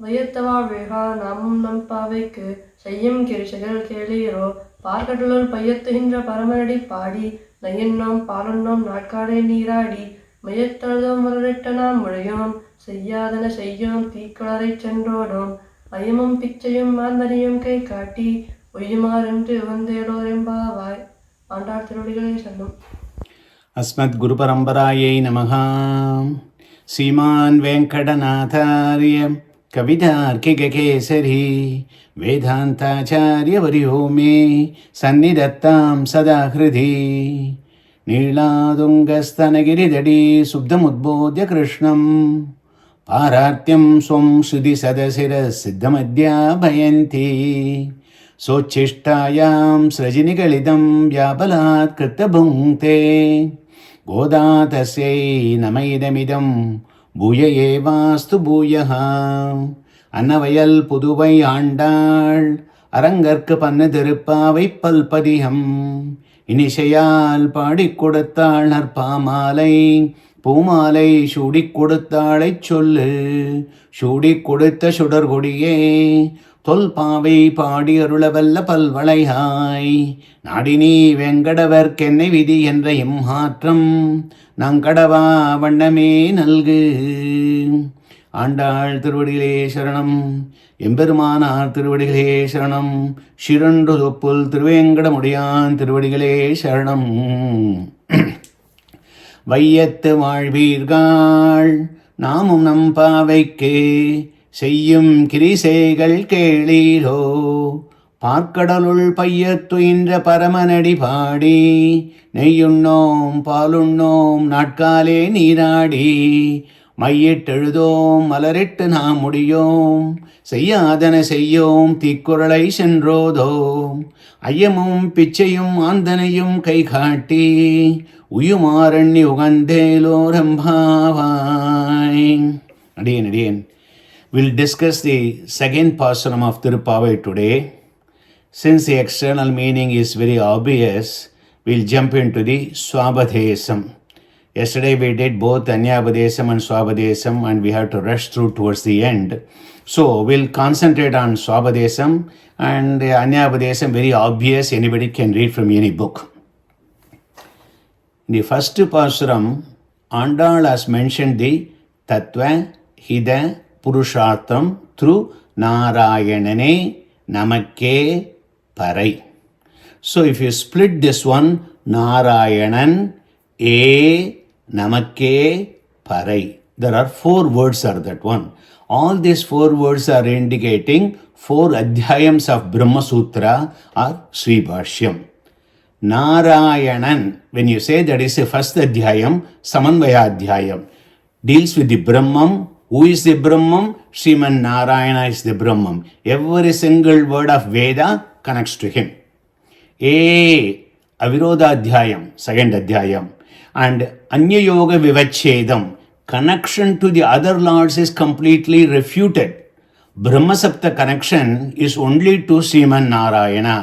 வையத்தவாழ் வேகா நாமும் நம் பாவைக்கு செய்யும் கிரிசைகள் கேளீரோ பார்க்கடலுள் பையத்துகின்ற பரமனடி பாடி நையன்னோம் பாலுண்ணோம் நாட்காடே நீராடி மையத்தழுதோம் வரலிட்ட நாம் முழையோம் செய்யாதன செய்யோம் தீக்குளரைச் சென்றோடும் ஐயமும் பிச்சையும் மாந்தனையும் கை காட்டி ஒய்யுமாறென்று உகந்தேலோரெம்பாவாய். ஆண்டாள் திருவடிகளே சரணம். அஸ்மத் குரு பரம்பராயை நமஹ. ஸ்ரீமான் வெங்கடநாதார்ய கவிதார்க்கிககேசரி வேதாந்தாச்சார்யவர்யோ மே சந்நிதத்தாம் சதா ஹிருதி. நீளாதுங்கஸ்தனகிரிதடி சுப்தமுத்போத்ய கிருஷ்ணம் பாரார்த்தியம் ஸ்வம் ஸ்ருதி சதசிரசித்தமத்யாபயந்தி சோச்சிஷ்டாயாம் ஸ்ரஜினிகளிதம் வியாபலாத் கிருத்தபுங்க்தே கோதா தஸ்யை நமைதமிதம் பூய ஏவாஸ்து பூயः. அன்னவயல் புதுவை ஆண்டாள் அரங்கற்கு பண்ணு திருப்பாவை பல்பதிகம் இனிசையால் பாடிக் கொடுத்தாள் நற்பாமாலை பூமாலை சூடிக் கொடுத்தாளைச் சொல்லு சூடிக் கொடுத்த சுடர்கொடியே தொல்பாவை பாடி அருளவல்ல பல்வளையாய் நாடினி வெங்கடவர்க்கென்னை விதி என்ற இம்மாற்றம் நங்கடவா வண்ணமே நல்கு. ஆண்டாள் திருவடிகளே சரணம். எம்பெருமானார் திருவடிகளே சரணம். சிரண்டு தொப்புல் திருவேங்கடமுடியான் திருவடிகளே சரணம். வையத்து வாழ்வீர்கள் நாமும் நம் பாவைக்கு செய்யும் கிரிசைகள் கேளீரோ பார்க்கடலுள் பையத்துயின்ற பரமனடி பாடி நெய்யுண்ணோம் பாலுண்ணோம் நாட்காலே நீராடி மையிட்டெழுதோம் மலரிட்டு நாம் முடியோம் செய்யாதன செய்யோம் தீக்குறளை சென்றோதோம் ஐயமும் பிச்சையும் ஆந்தனையும் கை காட்டி உயுமாரண்ணி உகந்தேலோரம்பாவாய். அடியேன் We'll discuss the second Pasuram of Thiruppavai today. Since the external meaning is very obvious, we'll jump into the Swabadesam. Yesterday we did both Anyabadesam and Swabadesam and we have to rush through towards the end. So we'll concentrate on Swabadesam and Anyabadesam, very obvious, anybody can read from any book. In the first Pasuram, Andal has mentioned the Tattva, Hida, Purushartham through Narayanane Namakke Parai. So if you split this one, Narayanan A Namakke Parai, there are 4 words are that one. All these 4 words are indicating 4 adhyayams of Brahma Sutra or Sri Bhashyam. Narayanan, when you say that is the first adhyayam, Samanvaya adhyayam, deals with the Brahman. Who is the Brahman? Sriman Narayana is the Brahman. Every single word of Veda connects to him. A Avirodha Adhyayam, second Adhyayam. And Anya Yoga Vivachedam, connection to the other lords is completely refuted. Brahma Sapta connection is only to Sriman Narayana.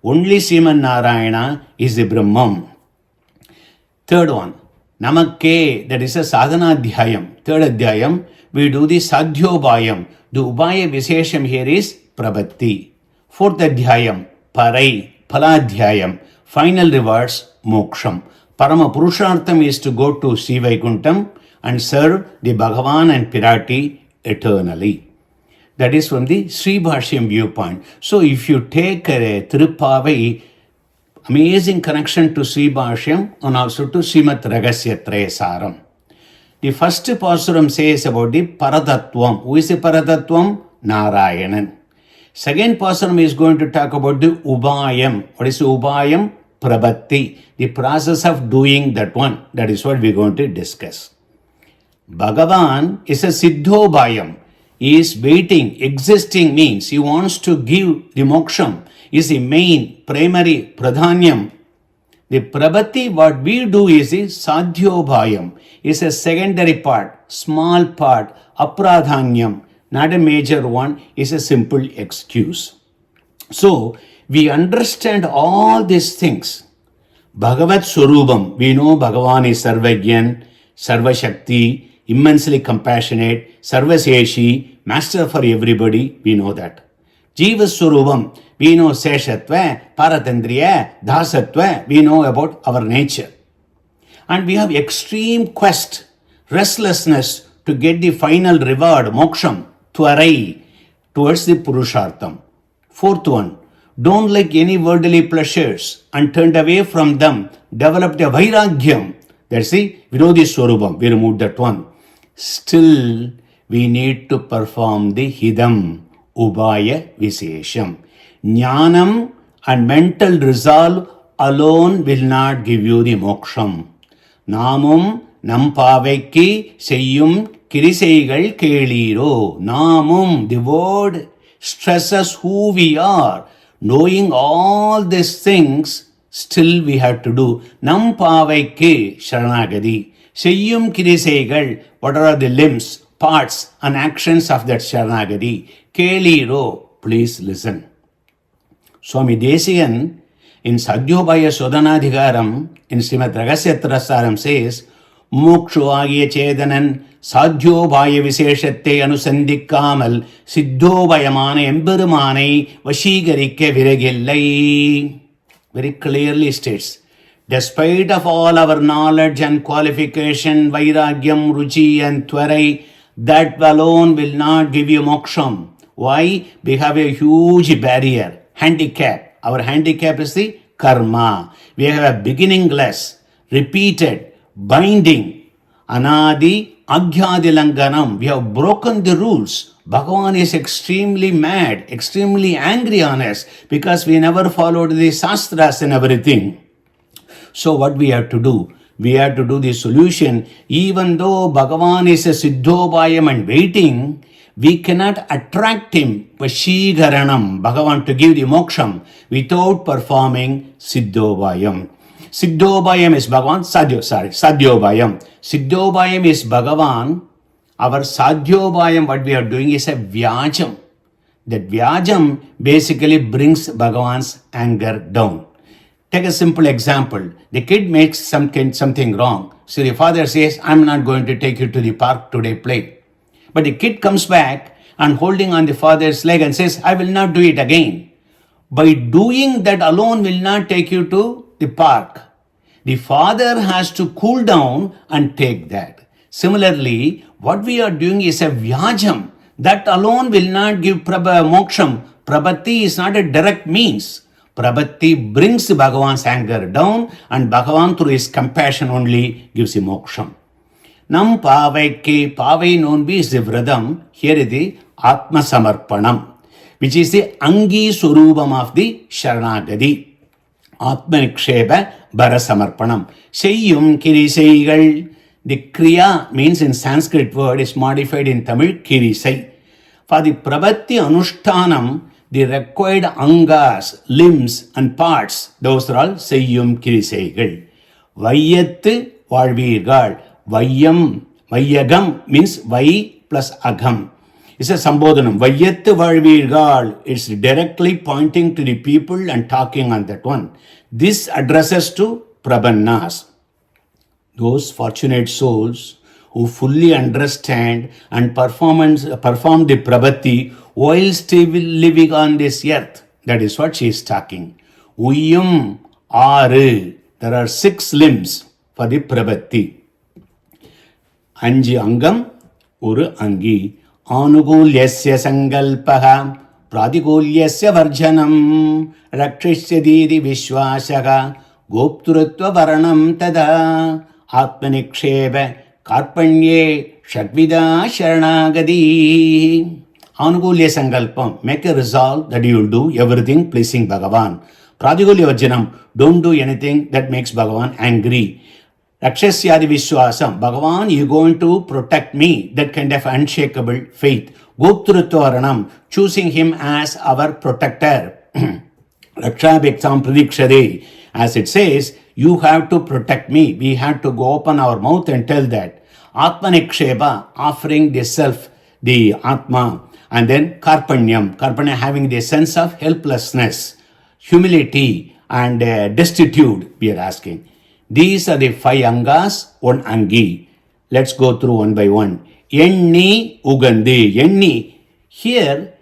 Only Sriman Narayana is the Brahman. Third one, Namakke, that is a Sadhana Adhyayam. Third Adhyayam, we do the Sadhyobayam. The Ubaya Vishesham here is Prabati. Fourth Adhyayam, Parai, Paladhyayam. Final rewards, Moksham. Parama Purushartham is to go to Sivaikuntam and serve the Bhagavan and Prabati eternally. That is from the Sri Bhashyam viewpoint. So if you take a Thiruppavai, amazing connection to Sri Bhashyam and also to Srimat Ragasya Trayasaram. The first Pasuram says about the Paratattvam. Who is the Paratattvam? Narayanan. Second Pasuram is going to talk about the Ubayam. What is the Ubayam? Prabati. The process of doing that one. That is what we are going to discuss. Bhagavan is a Siddhobayam. He is waiting, existing means he wants to give the moksham. Is the main, primary, pradhanyam. The Prabati, what we do is the Sadhyobhayam, is a secondary part, small part, apradhanyam, not a major one, is a simple excuse. So, we understand all these things. Bhagavat Swarupam, we know Bhagavan is Sarvagyan, Sarvashakti, immensely compassionate, Sarvaseshi, master for everybody, we know that. Jiva Swarupam, we know Seshatva, Paratandriya, Dasatva, we know about our nature. And we have extreme quest, restlessness to get the final reward, moksham, tvarai, towards the Purushartham. Fourth one, don't like any worldly pleasures and turned away from them, developed a vairagyam. That's the Virodhi Swarupam, we removed that one. Still, we need to perform the Hidam, Ubaya Visesham. Jnanam and mental resolve alone will not give you the moksham. Namum Nampavekki Seyyum Kiriseigal Keliro. Namum, the word stresses who we are. Knowing all these things, still we have to do. Nampavekki Sharanagadi. Seyyum Kiriseigal, what are the limbs, parts and actions of that Sharanagadi? Keliro, please listen. Swami Desikan in Sadhyobhaya Sodhanadhikaram in Srimad Ragasyatrasaram says, Mokshuvagya Chedanan Sadhyobhaya Viseshatte Anusandikkamal Siddhobhayamana Emberumane Vashigarikke Viragillai. Very clearly states, despite of all our knowledge and qualification, Vairagyam, Ruchi and Tvarai, that alone will not give you moksham. Why? We have a huge barrier, handicap. Our handicap is the karma. We have a beginningless, repeated, binding, anadi, aghyadi langanam. We have broken the rules. Bhagavan is extremely mad, extremely angry on us because we never followed the sastras and everything. So what we have to do? We have to do the solution. Even though Bhagavan is a Siddhobhayam and waiting, we cannot attract him, Vashigaranam, Bhagavan, to give the moksham without performing Siddhobhayam. Siddhobhayam is Bhagavan, Sadhyobhayam. Siddhobhayam is Bhagavan. Our Sadhyobhayam, what we are doing is a Vyajam. That Vyajam basically brings Bhagavan's anger down. Take a simple example. The kid makes something wrong. So the father says, I'm not going to take you to the park today, play. But the kid comes back and holding on the father's leg and says, I will not do it again. By doing that alone will not take you to the park. The father has to cool down and take that. Similarly, what we are doing is a vyajam. That alone will not give moksham. Prabati is not a direct means. Prabati brings Bhagavan's anger down and Bhagavan through his compassion only gives him moksham. Nam pavaike, pavai known be is the vradam. Here is the Atma Samarpanam, which is the Angi Surubam of the Sharanagadi. Atma Niksheba Bara Samarpanam. Seyyum Kirisaigal. The Kriya means in Sanskrit word is modified in Tamil Kirisai. For the Prabati Anushtanam, the required angas, limbs and parts, those are all Seyyum Kirisaigal. Vayat Valvirgal. Vayam, Vayagam means Vai plus Agam. It's a Sambodhanam. Vayat Valvirgal. It's directly pointing to the people and talking on that one. This addresses to Prabhannas. Those fortunate souls who fully understand and perform the Prabati while still living on this earth. That is what she is talking. Uyum Aru. There are 6 limbs for the Prabati. Anji Angam Uru Angi. Anugulyasya Sangalpaha. Pradikulyasya Varjanam. Rakshishyadidi Vishwasaka. Gopturatva Varanam Tada. Atmaniksheva Karpanye Shadvida Sharanagadi. Anugulya Sangalpam. Make a resolve that you will do everything pleasing Bhagavan. Pradigulya Varjanam. Don't do anything that makes Bhagavan angry. Rakshasyadi Vishwasam. Bhagavan, you are going to protect me. That kind of unshakable faith. Gopturatva Varanam. Choosing him as our protector. Rakshabhiktam Pradikshade. As it says, you have to protect me. We have to go open our mouth and tell that. Atmaniksheba, offering the self, the Atma. And then Karpanyam. Karpanya having the sense of helplessness, humility and destitute, we are asking. These are the 5 angas, 1 angi. Let's go through one by one. Enni ugandi. Enni. Here,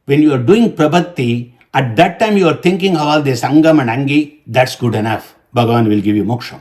when you are doing Prabati, at that time you are thinking of all this Angam and Angi, that's good enough. Bhagavan will give you moksha.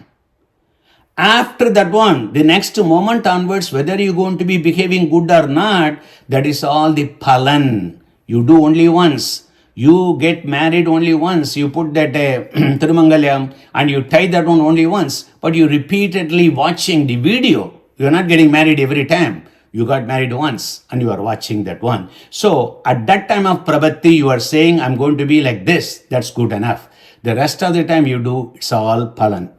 After that one, the next moment onwards, whether you're going to be behaving good or not, that is all the palan. You do only once. You get married only once. You put that Tirumangalyam and you tie that one only once. But you repeatedly watching the video. You're not getting married every time. You got married once and you are watching that one. So at that time of Prabati, you are saying, I'm going to be like this. That's good enough. The rest of the time you do, it's all palan.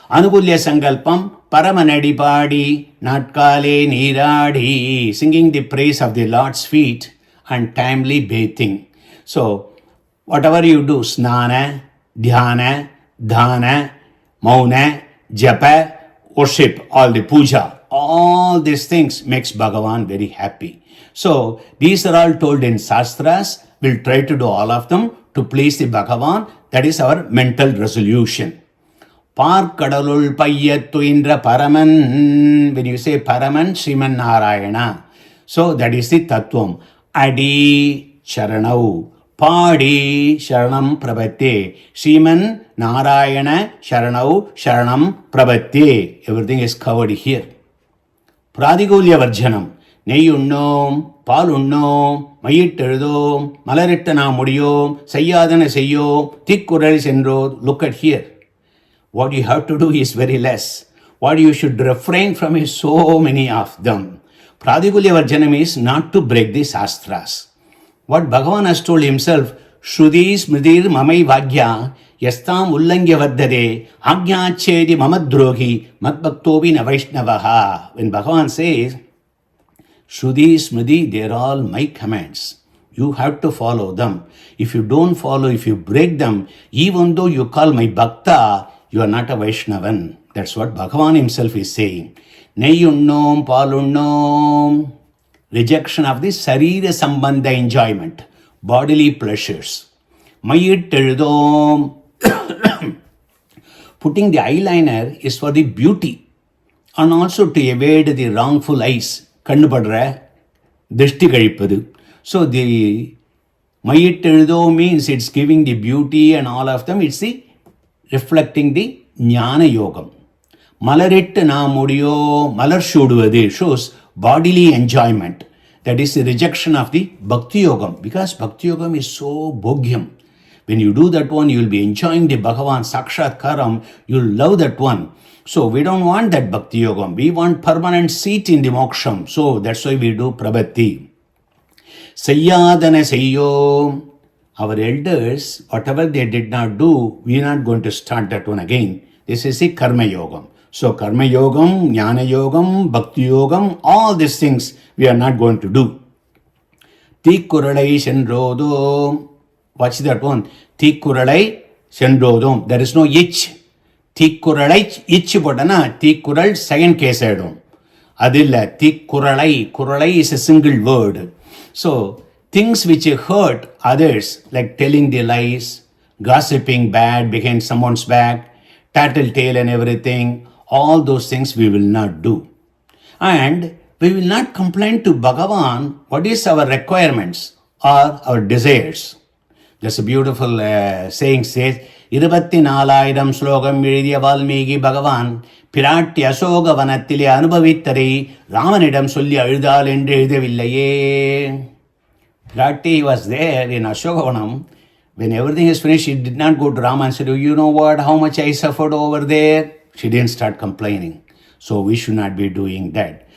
Anukulya Sankalpam, Paramanadi Padi, Natkale Niradi, singing the praise of the Lord's feet and timely bathing. So, whatever you do, Snana, Dhyana, Dhana, Mauna, Japa, worship, all the puja, all these things makes Bhagavan very happy. So, these are all told in Shastras. We'll try to do all of them to please the Bhagavan. That is our mental resolution. Parkadalul Payyattuindra Paraman. When you say Paraman, Sriman Narayana. So that is the Tattvam. Adi Sharanau. Padi Sharanam Prabhate. Sriman Narayana Sharanau Sharanam Prabhate. Everything is covered here. Pradigulya Varjanam. Neyunnom, Palunnom, Mayitterudom, Malarittana Mudiyom, Sayyadana Seyyom, Tikkural Sendro. Look at here. What you have to do is very less. What you should refrain from is so many of them. Pradigulya Varjanam is not to break the Shastras. What Bhagavan has told himself, Shruti Smritir Mamai Vagya, Yastam Ullangya Vaddare, Agya Chedi Mamadrohi, Matbhaktobi Navaishnavaha. When Bhagavan says, Shruti Smriti, they are all my commands. You have to follow them. If you don't follow, if you break them, even though you call my Bhakta, you are not a Vaishnavan. That's what Bhagavan himself is saying. Neyunnom, palunnom. Rejection of the Sarira Sambandha enjoyment, bodily pleasures. Mayitteludom. Putting the eyeliner is for the beauty and also to evade the wrongful eyes. Kandupadra, Drishti Kazhippadu. So the Mayitteludom means it's giving the beauty and all of them. It's the reflecting the Jnana Yogam. Malarittu na mudiyo, malar suduvadu shows bodily enjoyment. That is the rejection of the Bhakti Yogam. Because Bhakti Yogam is so bhogyam. When you do that one, you will be enjoying the Bhagavan Sakshatkaram. You will love that one. So we don't want that Bhakti Yogam. We want permanent seat in the moksham. So that's why we do Prabati. Sayyadana Sayyo. Our elders, whatever they did not do, we are not going to start that one again. This is the Karma Yogam. So Karma Yogam, Jnana Yogam, Bhakti Yogam, all these things we are not going to do. Tikkuralai Sendrodom. Watch that one. Tikkuralai Sendrodom. There is no ich. Tikkuralai ich potana. Tikkural second case idom. Adilla. Tikkuralai. Kuralai is a single word. So things which hurt others, like telling the lies, gossiping bad behind someone's back, tattletale and everything, all those things we will not do. And we will not complain to Bhagavan what is our requirements or our desires. There's a beautiful saying says, 24,000 ஸ்லோகம் எழுதிய வால்மீகி பகவான் பிராட்டி அசோக வனத்திலே அனுபவித்தரை ராமனிடம் சொல்லி அழுதாள் என்று எழுதவில்லையே. Prabati was there in Ashokavanam. When everything is finished, she did not go to Rama and said, you know what, how much I suffered over there? She didn't start complaining. So we should not be doing that.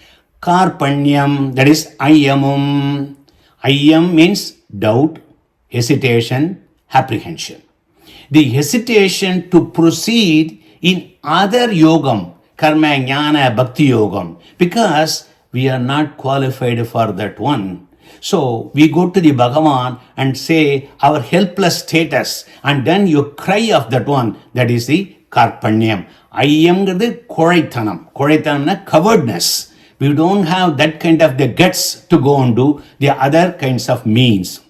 Karpanyam, that is ayamum. Ayam means doubt, hesitation, apprehension. The hesitation to proceed in other yogam, karma, jnana, bhakti yogam, because we are not qualified for that one. So we go to the Bhagavan and say our helpless status, and then you cry of that one. That is the Karpanyam. Ayyam is the Koraithanam. Koraithanam is coveredness. We don't have that kind of the guts to go and do the other kinds of means.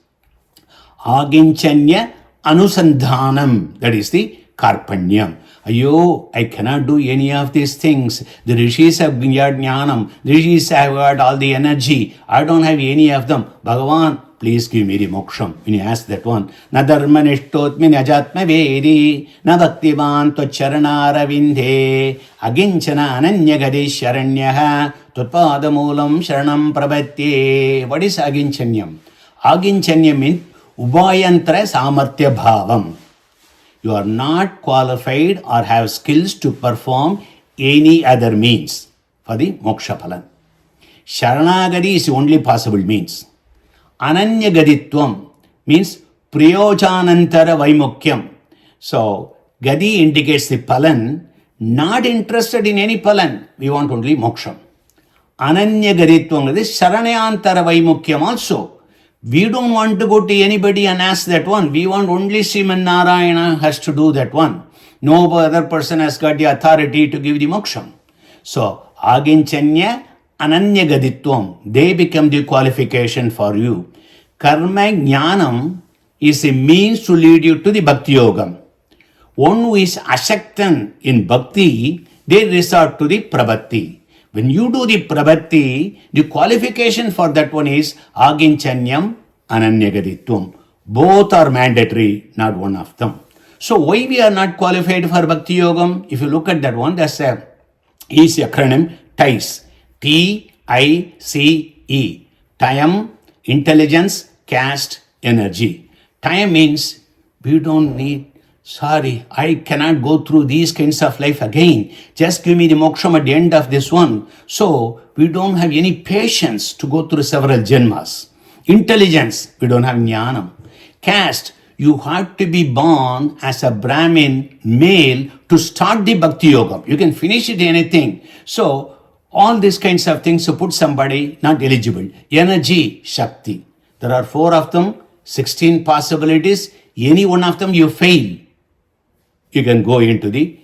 Aginchanya Anusandhanam. That is the Karpanyam. Ayo, I cannot do any of these things. The rishis have got jnanam. The rishis have got all the energy. I don't have any of them. Bhagavan, please give me the moksham. When you ask that one, na dharma nishtotmi najatma vedi, na bhaktivan tocharana ravindhe, aginchana ananya gadi sharanyaha, tutpadamulam sharanam prabhati. What is aginchanyam? Aginchanyam means ubayantra samarthya bhavam. You are not qualified or have skills to perform any other means for the moksha phalan. Sharanagadi is the only possible means. Ananya gaditvam means priyojanantara vaimukyam. So, gadi indicates the palan, not interested in any palan. We want only moksham. Ananya gaditvam is sharanayantara vaimukyam also. We don't want to go to anybody and ask that one. We want only Sriman Narayana has to do that one. No other person has got the authority to give the moksham. So, aginchanya ananya gaditvam. They become the qualification for you. Karma jnanam is a means to lead you to the bhakti yogam. One who is ashaktan in bhakti, they resort to the prabati. When you do the prabhati, the qualification for that one is aginchanyam ananyagaditvam. Both are mandatory, not one of them. So why we are not qualified for bhakti yogam? If you look at that one, that's a easy acronym, TICE. TICE. Time, intelligence, caste, energy. Time means we don't need. Sorry, I cannot go through these kinds of life again. Just give me the moksham at the end of this one. So, we don't have any patience to go through several janmas. Intelligence, we don't have jnanam. Caste, you have to be born as a Brahmin male to start the bhakti yoga. You can finish it anything. So, all these kinds of things to put somebody not eligible. Energy, Shakti. There are 4 of them, 16 possibilities. Any one of them you fail. You can go into the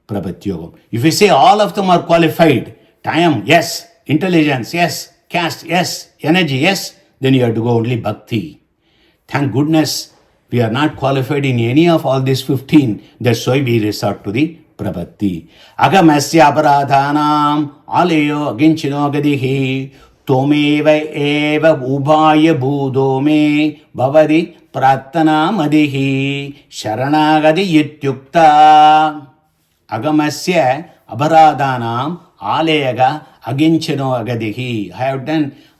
Prabhati Yoga. If you say all of them are qualified, time, yes, intelligence, yes, caste, yes, energy, yes, then you have to go only Bhakti. Thank goodness we are not qualified in any of all these 15. That's why we resort to the Prabhati. Agamasya aparadhanam aleyo aginchino gadihi tomeva eva ubhaya budome bhavadi Pratana madihi sharanagadi yityukta agamasya abharadhanam aleyaga aginchano agadihi.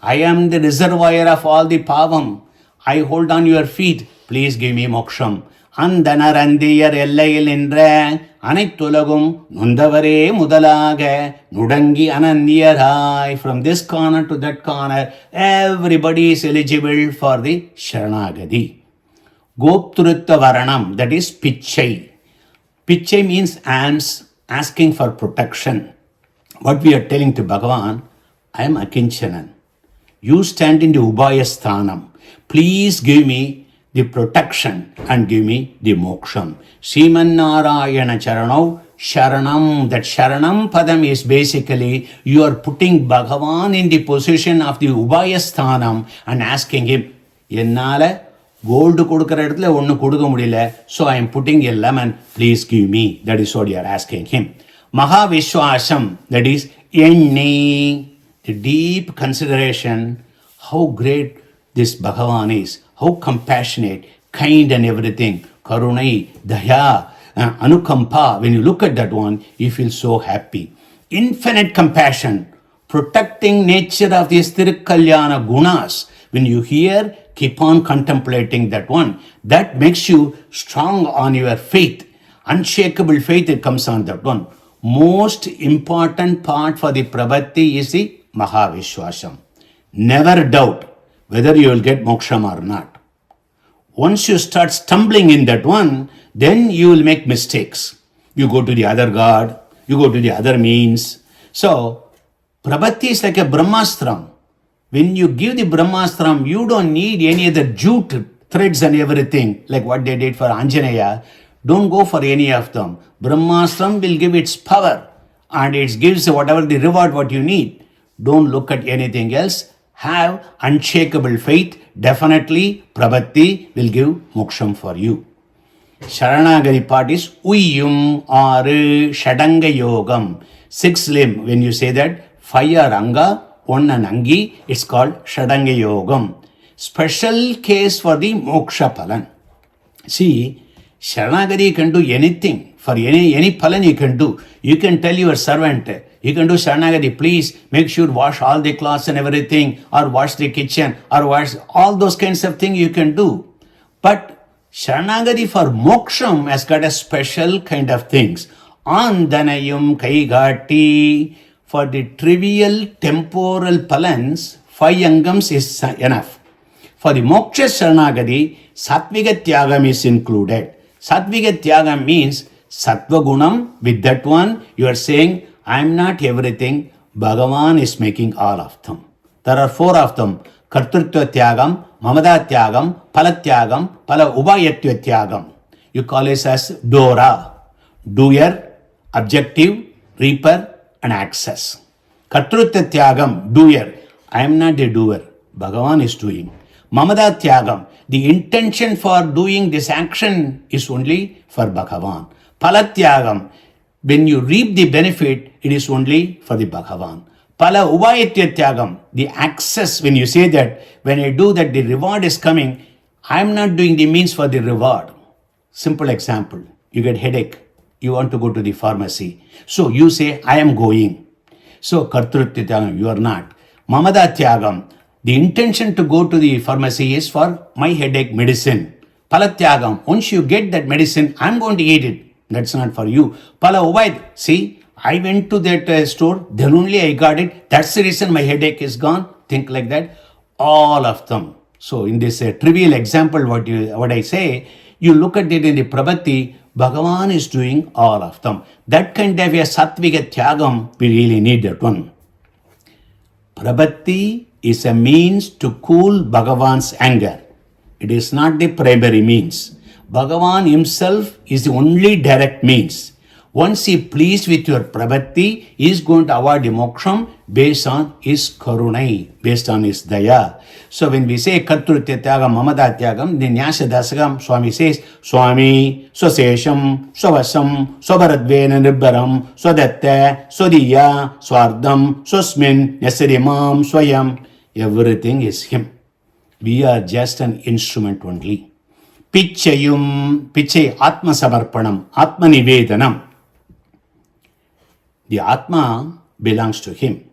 I am the reservoir of all the pavam. I hold on your feet. Please give me moksham. Andanarandiyar ellayil nindra Anaitulagum Nundavare Mudalaga Nudangi Anandiyarai. From this corner to that corner, everybody is eligible for the Sharanagadi. Goptrutta Varanam, that is Pichai. Pichai means alms, asking for protection. What we are telling to Bhagavan, I am Akinchanan. You stand in the Ubaya Sthanam. Please give me the protection and give me the moksham. Sriman Narayana Charanau Sharanam. That Sharanam Padam is basically you are putting Bhagavan in the position of the Ubaya Sthanam and asking him, Yennala gold கொடுக்கிற இடத்துல ஒன்று கொடுக்க முடியல, so I am putting a lemon, please give me. That is what you are asking him. Mahavishwasham, that is Yenni, the deep consideration, how great this Bhagavan is, how compassionate, kind and everything. Karunai, Daya, Anukampa. When you look at that one, you feel so happy. Infinite compassion, protecting nature of these Tirukalyana gunas. When you hear, keep on contemplating that one. That makes you strong on your faith. Unshakable faith, it comes on that one. Most important part for the Prabati is the Mahavishwasham. Never doubt whether you will get moksham or not. Once you start stumbling in that one, then you will make mistakes. You go to the other god, you go to the other means. So, Prabati is like a Brahmastram. When you give the Brahmastram, you don't need any other jute threads and everything, like what they did for Anjaneya. Don't go for any of them. Brahmastram will give its power and it gives whatever the reward what you need. Don't look at anything else. Have unshakable faith. Definitely Prabati will give moksham for you. Sharanagati part is Uyum or Shadanga Yogam. 6 limb. When you say that, 5 are Anga, 1 an Angi, it's called Shadanga Yogam. Special case for the Moksha Palan. See, Sharanagati can do anything. For any palan you can do. You can tell your servant, you can do Sharanagati, please make sure wash all the clothes and everything, or wash the kitchen, or wash all those kinds of things you can do. But Sharanagati for moksham has got a special kind of things. Andanayum kaigati. For the trivial temporal palans, 5 angams is enough. For the moksha Sharanagati, Sattviga Tyagam is included. Sattviga Tyagam means Sattva Gunam, with that one, you are saying, I am not everything, Bhagavan is making all of them. There are 4 of them, Kartrutva Tyagam, Mamada Tyagam, Pala Tyagam, Pala Ubayatva Tyagam. You call it as Dora, doer, objective, reaper, and access. Kartrutva Tyagam, doer, I am not the doer, Bhagavan is doing. Mamada Tyagam, the intention for doing this action is only for Bhagavan. Palatyagam, when you reap the benefit, it is only for the Bhagavan. Pala Ubayatyatyagam, the access, when you say that, when I do that, the reward is coming, I am not doing the means for the reward. Simple example, you get headache, you want to go to the pharmacy. So you say, I am going. So Kartrutyatyagam, you are not. Mamadatyagam, the intention to go to the pharmacy is for my headache medicine. Palatyagam, once you get that medicine, I am going to eat it. That's not for you. Pala Ubayat, see, I went to that store, then only I got it. That's the reason my headache is gone. Think like that. All of them. So in this trivial example, what I say, you look at it in the Prabati, Bhagavan is doing all of them. That kind of a Sattviga Tyagam, we really need that one. Prabati is a means to cool Bhagavan's anger. It is not the primary means. Bhagavan himself is the only direct means. Once he pleased with your Prabati, he is going to award the moksham based on his karunai, based on his daya. So when we say Kartrutya Tyagam, Mamada Tyagam, the Nyasa Dasagam, Swami says, Swami, Swasesham, Swavasam, Swabaradvena Nibbaram, Swadatta, Swadiya, Swardam, Swasmin, Yasadimam, Swayam. Everything is him. We are just an instrument only. Pichai Atma Samarpanam, Atma Nivedanam. The Atma belongs to him.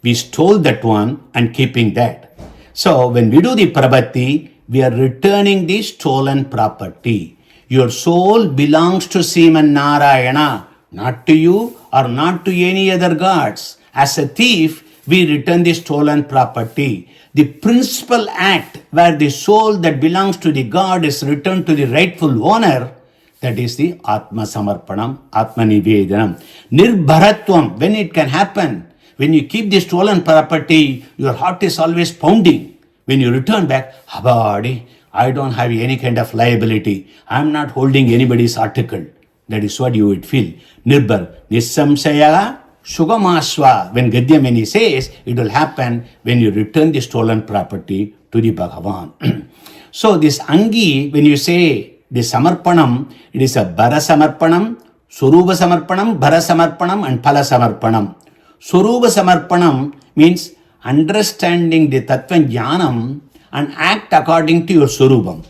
We stole that one and keeping that. So when we do the Prabati, we are returning the stolen property. Your soul belongs to Sriman Narayana, not to you or not to any other gods. As a thief, we return the stolen property. The principal act where the soul that belongs to the God is returned to the rightful owner, that is the Atma Samarpanam, Atma Nivedanam. Nirbharatvam, when it can happen, when you keep the stolen property, your heart is always pounding. When you return back, Habadi, I don't have any kind of liability. I am not holding anybody's article. That is what you would feel. Nirbhar, Nisamsaya, Sugamaswa, when Gadyam, when he says, it will happen when you return the stolen property to the Bhagavan. So this Angi, when you say the Samarpanam, it is a Bara Samarpanam, Surupa Samarpanam, Bara Samarpanam and Pala Samarpanam. Surupa Samarpanam means understanding the Tattva Jnanam and act according to your Surupam.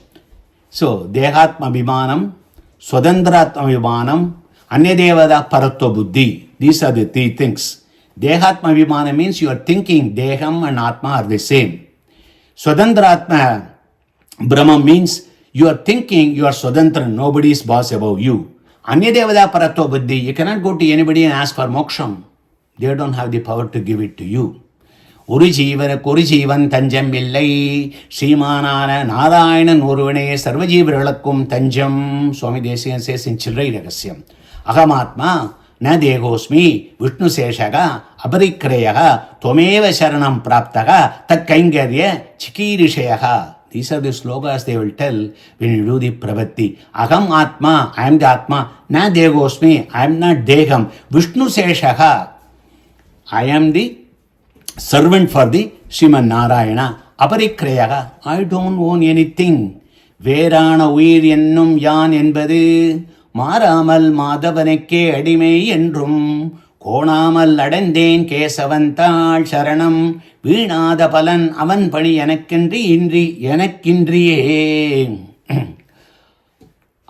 So, Dehatma Vimanam, Swadandratma Vimanam, Anyadevada Paratva Buddhi. These are the 3 things. Dehatma Vimana means you are thinking Deham and Atma are the same. Swadandratma Brahma means you are thinking you are Swadantra, nobody is boss above you. Anyadevada Paratva Buddhi, you cannot go to anybody and ask for moksham. They don't have the power to give it to you. Kurijivan Tanjam Illai, Srimanana, Narayanan Urvane, Sarvajivaralakum Tanjam, Swami Desikan says in Chilrai Ragasyam. Ahamatma, Na Degosmi, Vishnu Seshaga, Abarikreyaga, Tomeva Sharanam Praptaga, Tatkaingarya, Chikirishayaga. These are the slogas they will tell when you do the Prabati. Aham Atma, I am the Atma. Na Degosmi, I am not Degam. Vishnu Seshaga, I am the servant for the Sriman Narayana. Aparikreyaga, I don't own anything. வேறான உயிர் என்னும் யான் என்பது மாறாமல் மாதவனுக்கே அடிமை என்றும் கோணாமல் அடைந்தேன் கேசவன் தாள் சரணம் வீணாத பலன் அவன் பணி எனக்கின்றியே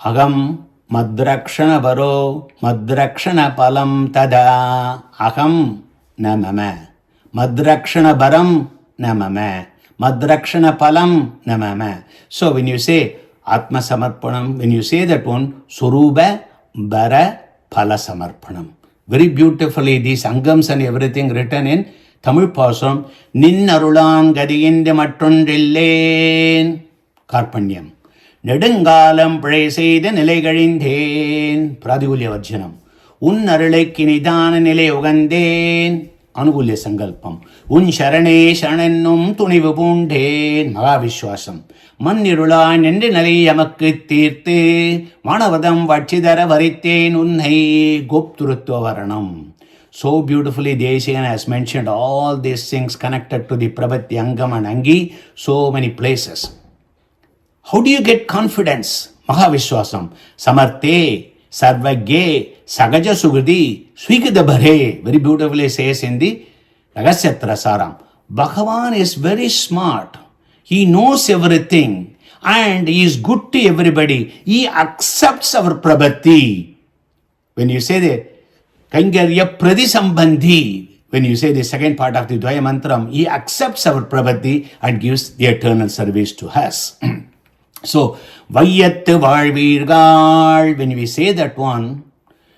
அகம் மத்ரக்ஷணபரோ மத்ரக்ஷண பலம் ததா அகம் ந மம மத்ரக்ஷணபரம் ந மம மத்ரக்ஷண பலம் ந மம. So when you say Atma Samarpanam, when you say that one, Suruba Bara Pala Samarpanam. Very beautifully, these Angams and everything written in Tamil Pasuram. Nin Arulan Gadiyinde Matrundillen Karpanyam. Nedungalam Praise the Nilegarindhen Pradivulya Vajanam. Un Arulekinidan Nile Uganden Anugulya Sangalpam. Un Sharane Sharanum Tunivubunde Mahavishwasham. மண்ணிருளாய் நின்று நிலை எமக்கு தீர்த்து மானவதம் வட்சிதர வரித்தேன் உன்னை கோப்துருத்துவ வரணம். So beautifully Deshian has mentioned all these things connected to the Prabati, Angam and Angi, so many places. How do you get confidence? Mahavishwasam, Samarte, Sarvagye, Sagaja Sugudi, Swikida Bhare, very beautifully says in the Ragasyatra Saram. Bhagavan is very smart. He knows everything and he is good to everybody. He accepts our Prabati. When you say the Kangarya Pradisambandhi, when you say the second part of the Dvaya Mantram, he accepts our Prabati and gives the eternal service to us. So, Vayat Valvirgal, when we say that one,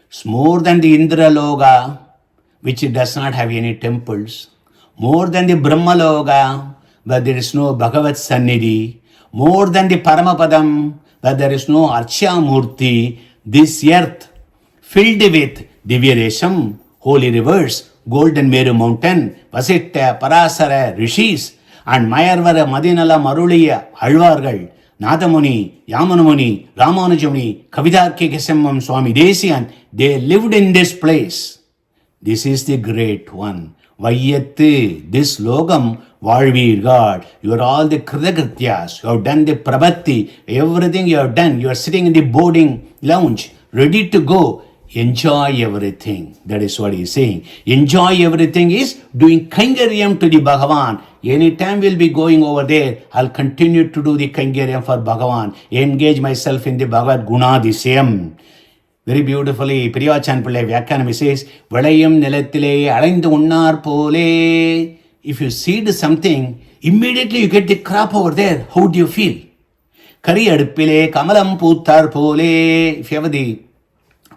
it's more than the Indra Loga, which does not have any temples, more than the Brahma Loga, where there is no Bhagavat Sannidhi, more than the Paramapadam, where there is no Archa Murti, this earth filled with Divyaresham, holy rivers, golden Meru mountain, Vasita, Parasara, Rishis, and Mayarvara, Madinala, Maruliya, Alvargal, Nadamuni, Yamanamuni, Ramanujamuni, Kavidarke Kesamam, Swami Desian, they lived in this place. This is the great one. Vayyatte, this logam, Valveer God, you are all the Kridakrityas, you have done the Prabati, everything you have done, you are sitting in the boarding lounge, ready to go. Enjoy everything. That is what he is saying. Enjoy everything is doing Kangaryam to the Bhagavan. Anytime we'll be going over there, I'll continue to do the Kangaryam for Bhagavan. Engage myself in the Bhagavad Gunadisayam. Very beautifully, Priyachan Pillai Vyakyanam says, Vadayam Nilathile Alaindu Unnar Pole. If you seed something, immediately you get the crop over there. How do you feel? Kari Adupile Kamalam Puttar Pole. If you have the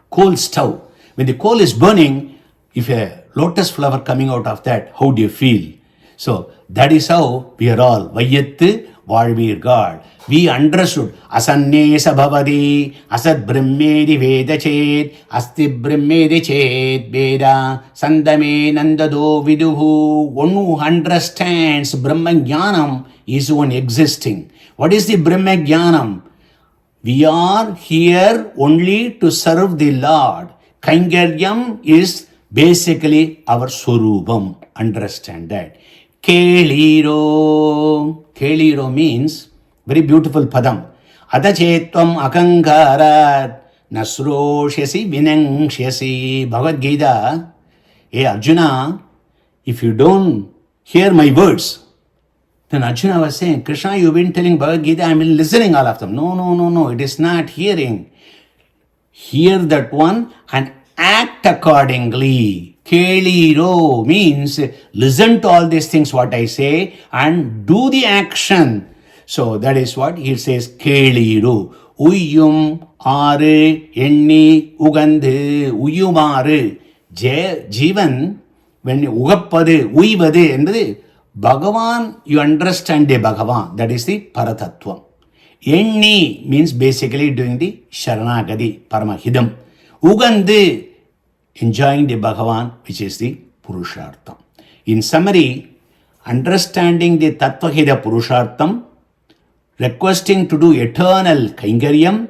coal stove, when the coal is burning, if a lotus flower coming out of that, how do you feel? So that is how we are all. Vayyat Valveer God. We understood Asanne Sabhavadi Asad Brahmedi Veda Chet Asti Brahmedi Chet Veda Sandame Nandado Viduhu. One who understands Brahma Jnanam is one existing. What is the Brahma Jnanam? We are here only to serve the Lord. Kangaryam is basically our Surubam. Understand that. Keliro. Keliro means very beautiful padam. Adachetvam akangarat nasroshyasi vinangsyasi. Bhagavad Gita. Hey Arjuna, if you don't hear my words, then Arjuna was saying, Krishna, you've been telling Bhagavad Gita, I've been listening all of them. No, it is not hearing. Hear that one and act accordingly. Keliro means listen to all these things what I say and do the action. So that is what he says, Keliro. Uyum Are Enni Ugandu Uyumaru. Jivan, when Ugapadu, Uivadu, என்பது Bhagavan, you understand the Bhagavan, that is the Paratattvam. Enni means basically doing the Sharanagadi, Paramahidam. Ugandu, enjoying the Bhagavan, which is the Purushartham. In summary, understanding the Tattvahida Purushartham, requesting to do eternal Kaingaryam,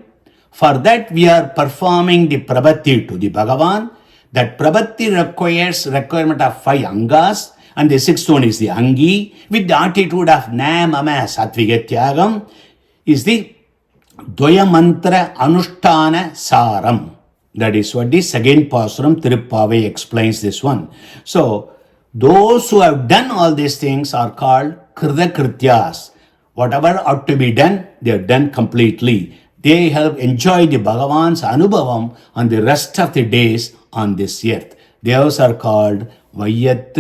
for that we are performing the Prabati to the Bhagavan. That Prabati requires requirement of 5 Angas, and the 6th one is the Angi, with the attitude of Na Mama Sattviga Tyagam, is the Dvayamantra Anushtana Saram. That is what the second Paasuram Thiruppavai explains this one. So, those who have done all these things are called Kritakrityas. Whatever ought to be done, they have done completely. They have enjoyed the Bhagavan's Anubhavam on the rest of the days on this earth. Those are called Vayat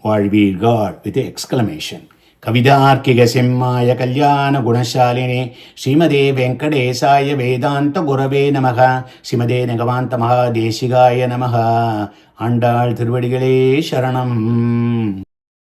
Valvirgar with the exclamation. Kavidarkiga Simmaya Kalyana Gunashaline Shrimade Venkadesaya Vedanta Gurave Namaha Shrimade Nagavanta Mahadeshigaya Namaha Andal Thiruvadigale Sharanam.